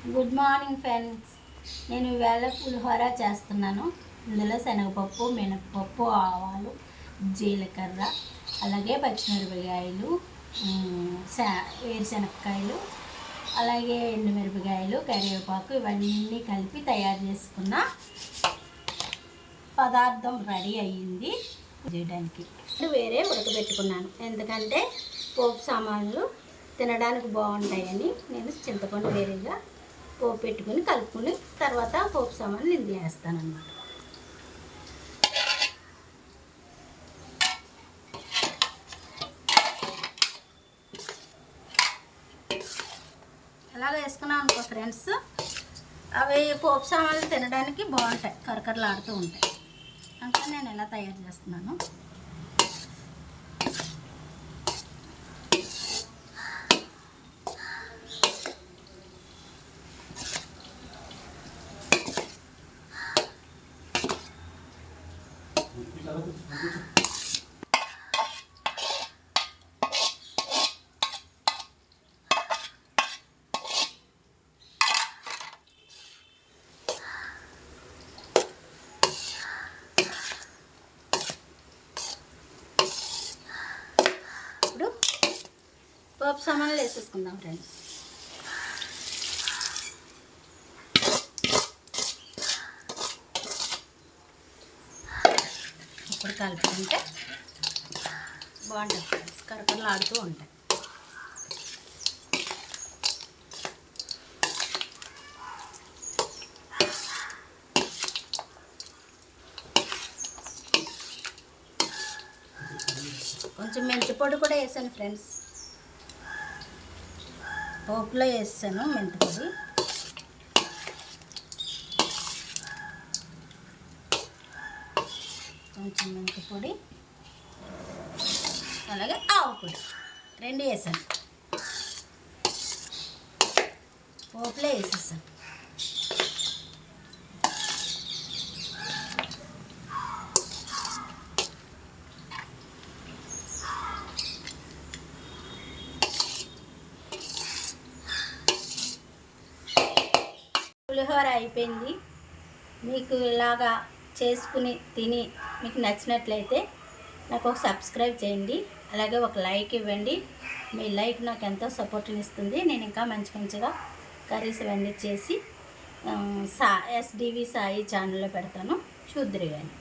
Good morning friends. నేను ఇవాళ పులిహోర చేస్తున్నాను. ఇందులో శనగపప్పు, మినపప్పు, ఆవాలు, జీలకర్ర, అలాగే పచ్చిమిరపకాయలు, వేరుశనగకాయలు, అలాగే ఎండుమిరపకాయలు, కరివేపాకు ఇవన్నీ కలిపి తయారు చేసుకున్న పదార్థం రెడీ అయ్యింది చేయడానికి. వేరే ఉడకబెట్టుకున్నాను, ఎందుకంటే పోపు సామాన్లు తినడానికి బాగుంటాయని నేను చింతపండు వేరేగా పోపు పెట్టుకుని కలుపుకుని తర్వాత పోపు సామాన్లు ఇందులో వేస్తానన్నమాట. అలాగ వేసుకున్నాం అనుకో ఫ్రెండ్స్, అవి పోపు సామాన్లు తినడానికి బాగుంటాయి, కరకరలాడుతూ ఉంటాయి. అందుకని నేను ఎలా తయారు చేస్తున్నాను. పోపు సామాన్లు వేసేసుకుందాం ఫ్రెండ్స్. ఇప్పుడు కలుపుకుంటే బాగుంటుంది ఫ్రెండ్స్, కరకరలు ఆడుతూ ఉంటాయి. కొంచెం మెంతి పొడి కూడా వేసాను ఫ్రెండ్స్, పోపులో వేసాను మెంతి పొడి. కొంచెం మెంతి పొడి, అలాగే ఆవు పొడి రెండు వేసాను, పోపులో వేసేసాను. పులిహోర అయిపోయింది. మీకు ఇలాగా చేసుకుని తిని మీకు నచ్చినట్లయితే నాకు ఒక సబ్స్క్రైబ్ చేయండి, అలాగే ఒక లైక్ ఇవ్వండి. మీ లైక్ నాకు ఎంతో సపోర్ట్ని ఇస్తుంది. నేను ఇంకా మంచి మంచిగా కర్రీస్ ఇవన్నీ చేసి SDV సాయి ఛానల్లో పెడతాను, చూద్దురు కానీ.